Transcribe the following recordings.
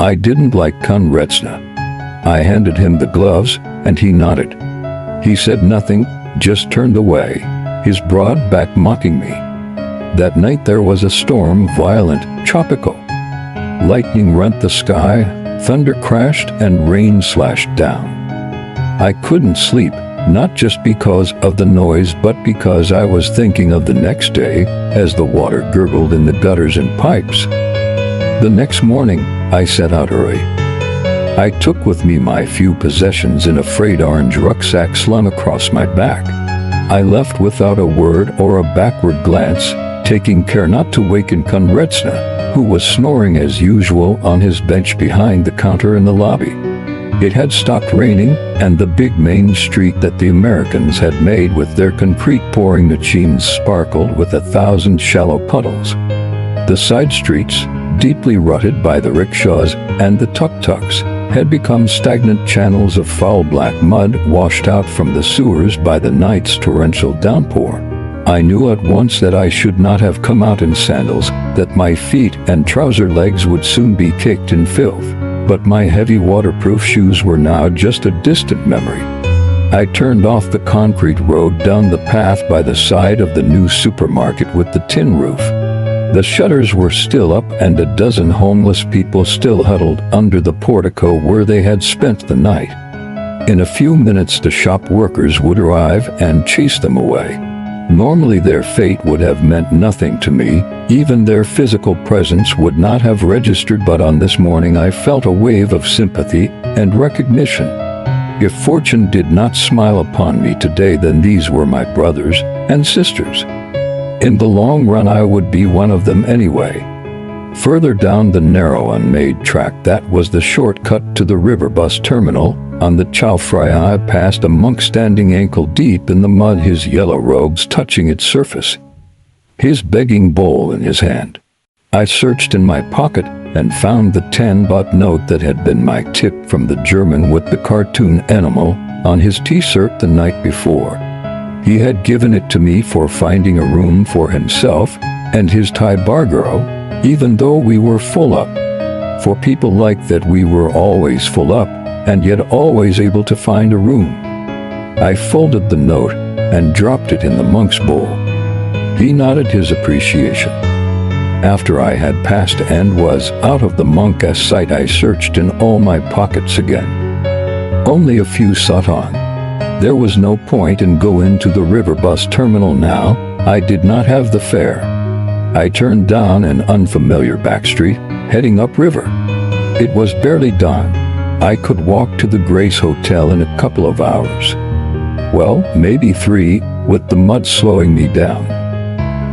I didn't like Kunretsna. I handed him the gloves, and he nodded. He said nothing, just turned away, his broad back mocking me. That night there was a storm, violent, tropical. Lightning rent the sky, thunder crashed, and rain slashed down. I couldn't sleep, not just because of the noise but because I was thinking of the next day as the water gurgled in the gutters and pipes. The next morning, I set out early. I took with me my few possessions in a frayed orange rucksack slung across my back. I left without a word or a backward glance, taking care not to waken Kunretsna, who was snoring as usual on his bench behind the counter in the lobby. It had stopped raining, and the big main street that the Americans had made with their concrete pouring machines sparkled with 1,000 shallow puddles. The side streets, deeply rutted by the rickshaws and the tuk-tuks, had become stagnant channels of foul black mud washed out from the sewers by the night's torrential downpour. I knew at once that I should not have come out in sandals, that my feet and trouser legs would soon be caked in filth. But my heavy waterproof shoes were now just a distant memory. I turned off the concrete road down the path by the side of the new supermarket with the tin roof. The shutters were still up and a dozen homeless people still huddled under the portico where they had spent the night. In a few minutes the shop workers would arrive and chase them away. Normally their fate would have meant nothing to me, even their physical presence would not have registered, but on this morning I felt a wave of sympathy and recognition. If fortune did not smile upon me today, then these were my brothers and sisters. In the long run I would be one of them anyway. Further down the narrow unmade track that was the shortcut to the river bus terminal, on the Chao Phraya I passed a monk standing ankle deep in the mud, his yellow robes touching its surface, his begging bowl in his hand. I searched in my pocket and found the 10 baht note that had been my tip from the German with the cartoon animal on his t-shirt the night before. He had given it to me for finding a room for himself and his Thai bar girl, even though we were full up. For people like that we were always full up, and yet always able to find a room. I folded the note and dropped it in the monk's bowl. He nodded his appreciation. After I had passed and was out of the monk's sight, I searched in all my pockets again. Only a few sought on. There was no point in going to the river bus terminal now. I did not have the fare. I turned down an unfamiliar back street, heading upriver. It was barely dawn. I could walk to the Grace Hotel in a couple of hours. Well, maybe 3, with the mud slowing me down.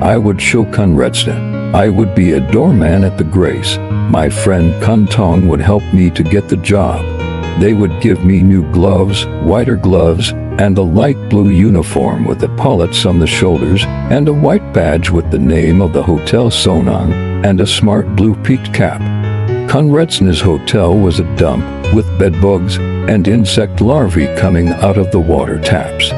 I would show Kunretsna. I would be a doorman at the Grace. My friend Kun Tong would help me to get the job. They would give me new gloves, whiter gloves, and a light blue uniform with epaulets on the shoulders, and a white badge with the name of the hotel sewn on, and a smart blue peaked cap. Kunretsna's hotel was a dump, with bedbugs and insect larvae coming out of the water taps.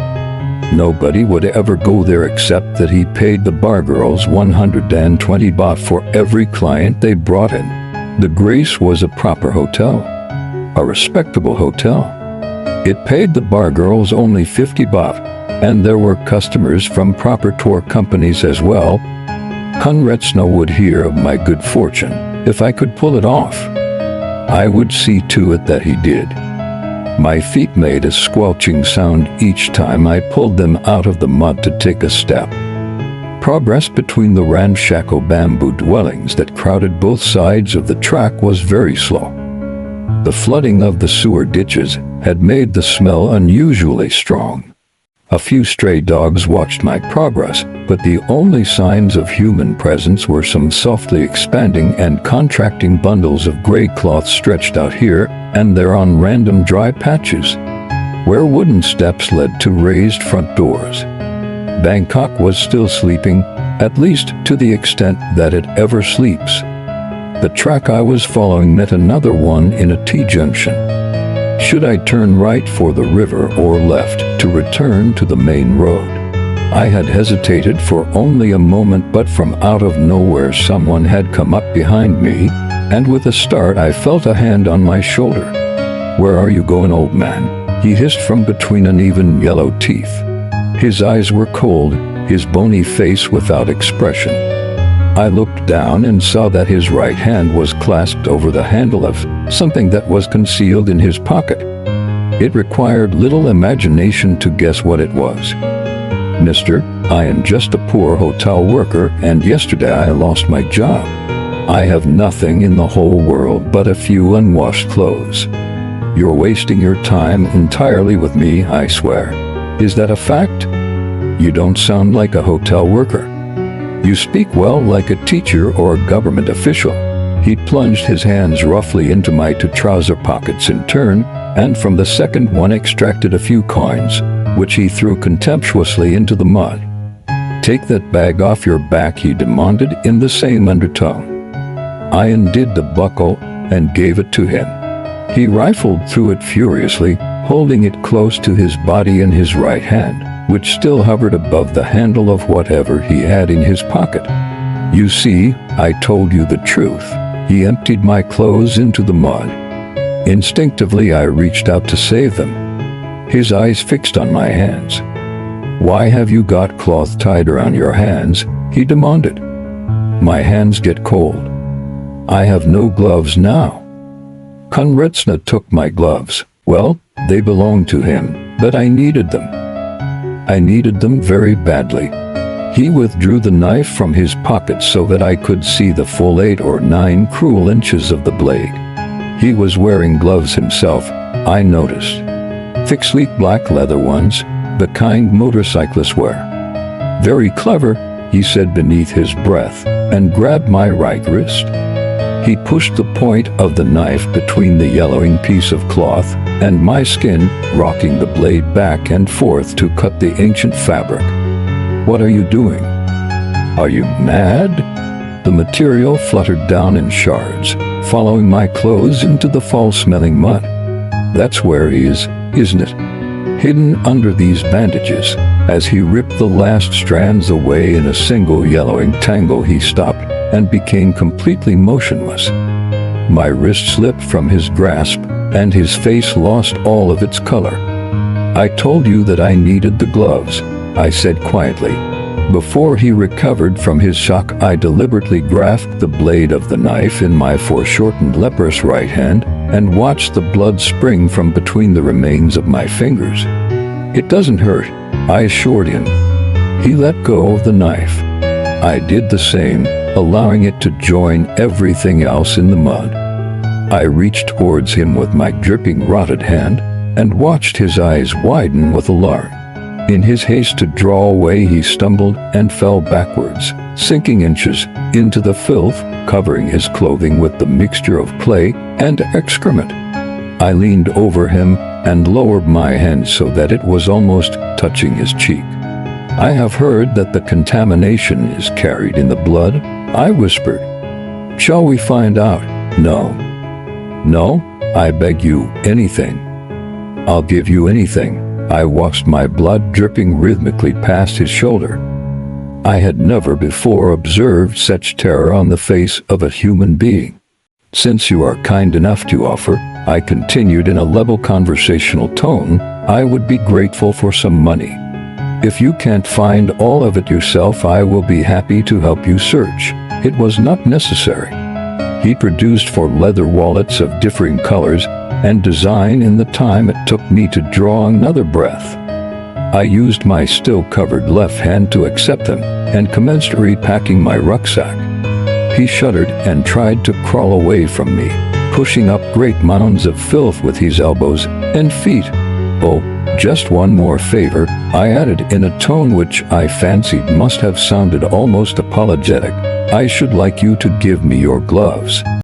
Nobody would ever go there except that he paid the bar girls 120 baht for every client they brought in. The Grace was a proper hotel, a respectable hotel. It paid the bar girls only 50 baht, and there were customers from proper tour companies as well. Kunretsna would hear of my good fortune if I could pull it off. I would see to it that he did. My feet made a squelching sound each time I pulled them out of the mud to take a step. Progress between the ramshackle bamboo dwellings that crowded both sides of the track was very slow. The flooding of the sewer ditches had made the smell unusually strong. A few stray dogs watched my progress, but the only signs of human presence were some softly expanding and contracting bundles of gray cloth stretched out here and there on random dry patches, where wooden steps led to raised front doors. Bangkok was still sleeping, at least to the extent that it ever sleeps. The track I was following met another one in a T-junction. Should I turn right for the river or left to return to the main road? I had hesitated for only a moment, but from out of nowhere someone had come up behind me, and with a start I felt a hand on my shoulder. "Where are you going, old man?" he hissed from between uneven yellow teeth. His eyes were cold, his bony face without expression. I looked down and saw that his right hand was clasped over the handle of something that was concealed in his pocket. It required little imagination to guess what it was. "Mister, I am just a poor hotel worker, and yesterday I lost my job. I have nothing in the whole world but a few unwashed clothes. You're wasting your time entirely with me, I swear. Is that a fact? You don't sound like a hotel worker. You speak well like a teacher or a government official." He plunged his hands roughly into my two trouser pockets in turn, and from the second one extracted a few coins, which he threw contemptuously into the mud. "Take that bag off your back," he demanded in the same undertone. I undid the buckle and gave it to him. He rifled through it furiously, holding it close to his body in his right hand, which still hovered above the handle of whatever he had in his pocket. "You see, I told you the truth." He emptied my clothes into the mud. Instinctively, I reached out to save them. His eyes fixed on my hands. "Why have you got cloth tied around your hands?" he demanded. "My hands get cold. I have no gloves now." Konretsna took my gloves. Well, they belonged to him, but I needed them. I needed them very badly. He withdrew the knife from his pocket so that I could see the full 8 or 9 cruel inches of the blade. He was wearing gloves himself, I noticed. Thick, sleek black leather ones, the kind motorcyclists wear. "Very clever," he said beneath his breath, and grabbed my right wrist. He pushed the point of the knife between the yellowing piece of cloth and my skin, rocking the blade back and forth to cut the ancient fabric. "What are you doing? Are you mad?" The material fluttered down in shards, following my clothes into the foul-smelling mud. "That's where he is, isn't it? Hidden under these bandages." As he ripped the last strands away in a single yellowing tangle, he stopped and became completely motionless. My wrist slipped from his grasp, and his face lost all of its color. "I told you that I needed the gloves," I said quietly. Before he recovered from his shock, I deliberately grasped the blade of the knife in my foreshortened leprous right hand and watched the blood spring from between the remains of my fingers. "It doesn't hurt," I assured him. He let go of the knife. I did the same, allowing it to join everything else in the mud. I reached towards him with my dripping, rotted hand and watched his eyes widen with alarm. In his haste to draw away, he stumbled and fell backwards, sinking inches into the filth, covering his clothing with the mixture of clay and excrement. I leaned over him and lowered my hand so that it was almost touching his cheek. "I have heard that the contamination is carried in the blood," I whispered. "Shall we find out?" "No. No, I beg you, anything. I'll give you anything." I watched my blood dripping rhythmically past his shoulder. I had never before observed such terror on the face of a human being. "Since you are kind enough to offer," I continued in a level conversational tone, "I would be grateful for some money. If you can't find all of it yourself, I will be happy to help you search." It was not necessary. He produced 4 leather wallets of differing colors and design in the time it took me to draw another breath. I used my still-covered left hand to accept them and commenced repacking my rucksack. He shuddered and tried to crawl away from me, pushing up great mounds of filth with his elbows and feet. "Oh, just one more favor," I added in a tone which I fancied must have sounded almost apologetic. "I should like you to give me your gloves."